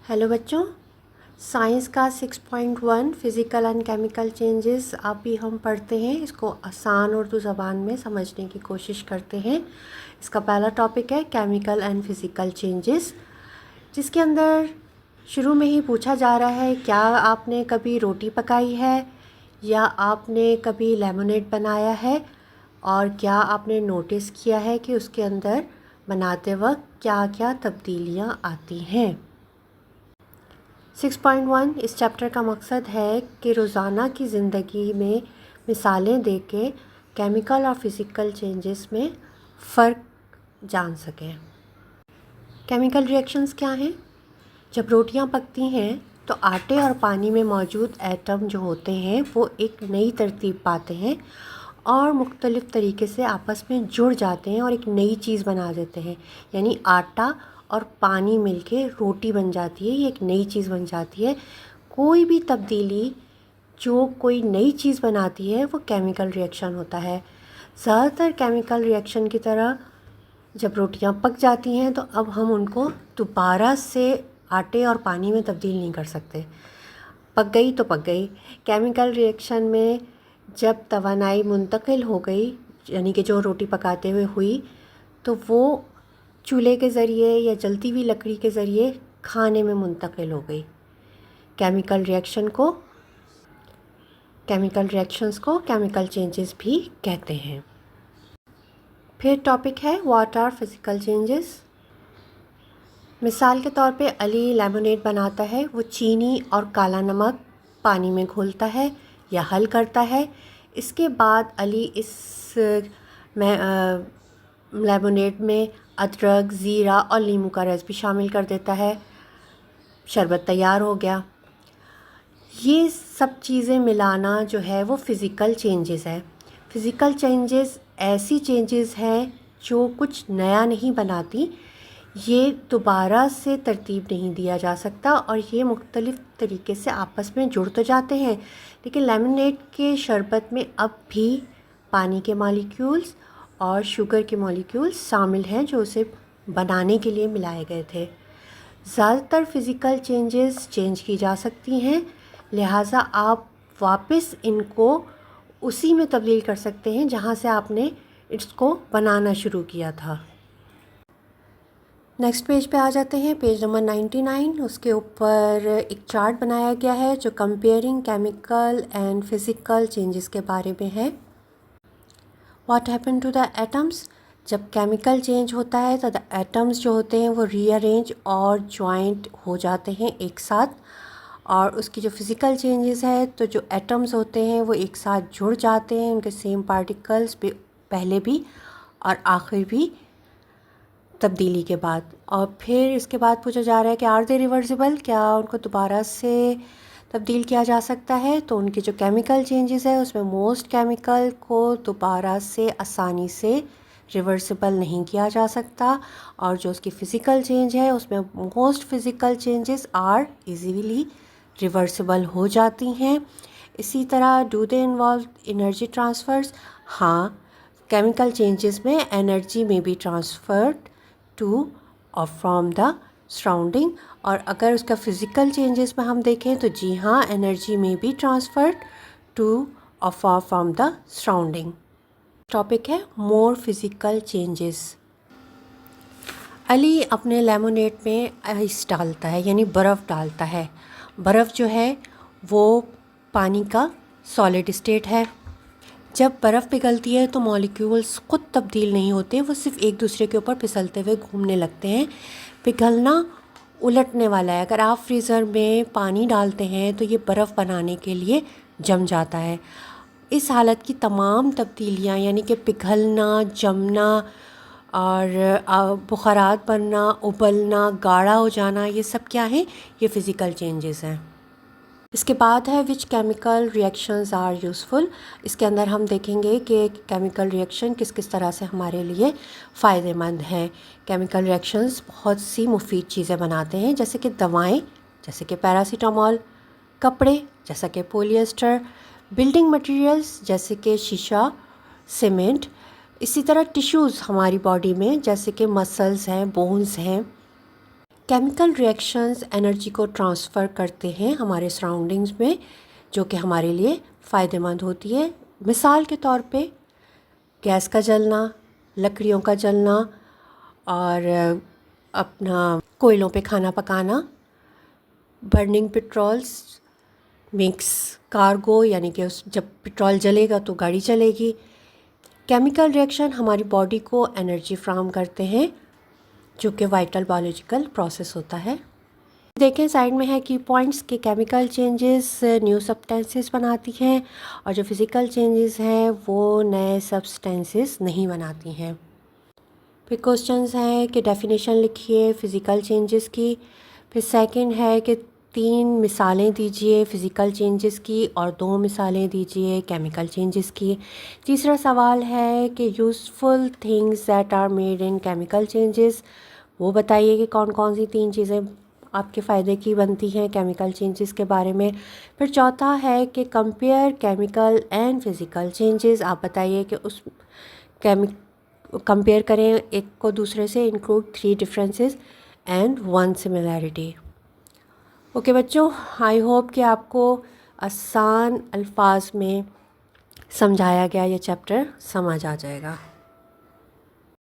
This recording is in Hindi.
हेलो बच्चों, साइंस का 6.1 फिज़िकल एंड केमिकल चेंजेस अभी हम पढ़ते हैं। इसको आसान उर्दू ज़बान में समझने की कोशिश करते हैं। इसका पहला टॉपिक है केमिकल एंड फिज़िकल चेंजेस, जिसके अंदर शुरू में ही पूछा जा रहा है, क्या आपने कभी रोटी पकाई है या आपने कभी लेमनेड बनाया है, और क्या आपने नोटिस किया है कि उसके अंदर बनाते वक्त क्या क्या तब्दीलियाँ आती हैं। 6.1 इस चैप्टर का मकसद है कि रोज़ाना की ज़िंदगी में मिसालें दे के केमिकल और फिज़िकल चेंजेस में फ़र्क जान सकें। केमिकल रिएक्शंस क्या हैं? जब रोटियां पकती हैं तो आटे और पानी में मौजूद एटम जो होते हैं वो एक नई तरतीब पाते हैं और मुख्तलिफ़ तरीके से आपस में जुड़ जाते हैं और एक नई चीज़ बना देते हैं। यानी आटा और पानी मिलके रोटी बन जाती है, ये एक नई चीज़ बन जाती है। कोई भी तब्दीली जो कोई नई चीज़ बनाती है वो केमिकल रिएक्शन होता है। ज़्यादातर केमिकल रिएक्शन की तरह जब रोटियां पक जाती हैं तो अब हम उनको दोबारा से आटे और पानी में तब्दील नहीं कर सकते। पक गई तो पक गई। केमिकल रिएक्शन में जब तवानाई मुंतकिल हो गई, यानी कि जो रोटी पकाते हुए हुई, तो वो चूल्हे के ज़रिए या जलती हुई लकड़ी के ज़रिए खाने में मुंतकिल हो गई। केमिकल रिएक्शंस को केमिकल चेंजेस भी कहते हैं। फिर टॉपिक है व्हाट आर फिज़िकल चेंजेस। मिसाल के तौर पे अली लेमनेड बनाता है। वो चीनी और काला नमक पानी में घोलता है या हल करता है। इसके बाद अली इस लेमनेड में अदरक, ज़ीरा और नींबू का रस भी शामिल कर देता है। शरबत तैयार हो गया। ये सब चीज़ें मिलाना जो है वो फ़िज़िकल चेंजेस है। फ़िज़िकल चेंजेस ऐसी चेंजेस हैं जो कुछ नया नहीं बनाती, ये दोबारा से तरतीब नहीं दिया जा सकता और ये मुख्तलिफ़ तरीके से आपस में जुड़ तो जाते हैं, लेकिन लेमनेड के शरबत में अब भी पानी के मॉलिक्यूल्स और शुगर के मॉलिक्यूल्स शामिल हैं जो उसे बनाने के लिए मिलाए गए थे। ज़्यादातर फ़िज़िकल चेंजेस चेंज की जा सकती हैं, लिहाजा आप वापस इनको उसी में तब्दील कर सकते हैं जहाँ से आपने इसको बनाना शुरू किया था। नेक्स्ट पेज पे आ जाते हैं, पेज नंबर 99। उसके ऊपर एक चार्ट बनाया गया है जो comparing chemical and physical changes के बारे में है। What happen to the atoms. जब केमिकल चेंज होता है तो द एटम्स जो होते हैं वो रीअरेंज और जॉइंट हो जाते हैं एक साथ, और उसकी जो फिज़िकल चेंजेस है तो जो एटम्स होते हैं वो एक साथ जुड़ जाते हैं, उनके सेम पार्टिकल्स पहले भी और आखिर भी तब्दीली के बाद। और फिर इसके बाद पूछा जा रहा है कि आर दे रिवर्सिबल, क्या उनको दोबारा से तब्दील किया जा सकता है। तो उनके जो केमिकल चेंजेस है उसमें मोस्ट केमिकल को दोबारा से आसानी से रिवर्सिबल नहीं किया जा सकता, और जो उसकी फ़िज़िकल चेंज है उसमें most physical changes are easily reversible हो जाती हैं। इसी तरह do they involve energy transfers. हाँ, केमिकल चेंजेस में एनर्जी में भी ट्रांसफ़र्ड टू और फ्रॉम द सराउंडिंग, और अगर उसका फ़िज़िकल चेंजेस में हम देखें तो जी हाँ, एनर्जी में भी ट्रांसफ़र्ड टू और for from the surrounding. Topic है मोर फिज़िकल चेंजेस। अली अपने लेमनेड में आइस डालता है, यानी बर्फ़ डालता है। बर्फ़ जो है वो पानी का सॉलिड स्टेट है। जब बर्फ़ पिघलती है तो मॉलिक्यूल्स खुद तब्दील नहीं होते, वो सिर्फ एक दूसरे के ऊपर फिसलते हुए घूमने लगते हैं। पिघलना उलटने वाला है। अगर आप फ्रीज़र में पानी डालते हैं तो ये बर्फ़ बनाने के लिए जम जाता है। इस हालत की तमाम तब्दीलियाँ, यानी कि पिघलना, जमना और बुखारात बनना, उबलना, गाढ़ा हो जाना, ये सब क्या है? ये फ़िज़िकल चेंजेस हैं। इसके बाद है which chemical reactions are useful. इसके अंदर हम देखेंगे कि केमिकल रिएक्शन किस किस तरह से हमारे लिए फ़ायदेमंद हैं। केमिकल रिएक्शंस बहुत सी मुफीद चीज़ें बनाते हैं, जैसे कि दवाएं, जैसे कि पैरासीटामॉल, कपड़े जैसा कि पॉलिएस्टर, बिल्डिंग मटेरियल्स जैसे कि शीशा, सीमेंट, इसी तरह टिश्यूज़ हमारी बॉडी में जैसे कि मसल्स हैं, बोन्स हैं, केमिकल रिएक्शंस एनर्जी को ट्रांसफ़र करते हैं हमारे सराउंडिंग्स में, जो कि हमारे लिए फ़ायदेमंद होती है। मिसाल के तौर पे गैस का जलना, लकड़ियों का जलना और अपना कोयलों पे खाना पकाना, बर्निंग पेट्रोल्स मेक्स कार्गो, यानी कि उस जब पेट्रोल जलेगा तो गाड़ी चलेगी। केमिकल रिएक्शन हमारी बॉडी को एनर्जी फ्राहम करते हैं, जो कि वाइटल बायोलॉजिकल प्रोसेस होता है। देखें साइड में है की पॉइंट्स के केमिकल चेंजेस न्यू सब्सटेंसेस बनाती हैं और जो फिज़िकल चेंजेस हैं वो नए सब्सटेंसेस नहीं बनाती हैं। फिर क्वेश्चंस हैं कि डेफिनेशन लिखिए फ़िज़िकल चेंजेस की। फिर सेकंड है कि 3 मिसालें दीजिए फ़िज़िकल चेंजेस की और 2 मिसालें दीजिए केमिकल चेंजेस की। तीसरा सवाल है कि useful things that are made in chemical changes, वो बताइए कि कौन कौन सी 3 चीज़ें आपके फ़ायदे की बनती हैं केमिकल चेंजेस के बारे में। फिर चौथा है कि compare chemical and physical changes, आप बताइए कि उस कंपेयर करें एक को दूसरे से, include 3 differences and 1 similarity. Okay बच्चों, आई होप कि आपको आसान अल्फाज में समझाया गया ये चैप्टर समझ आ जाएगा।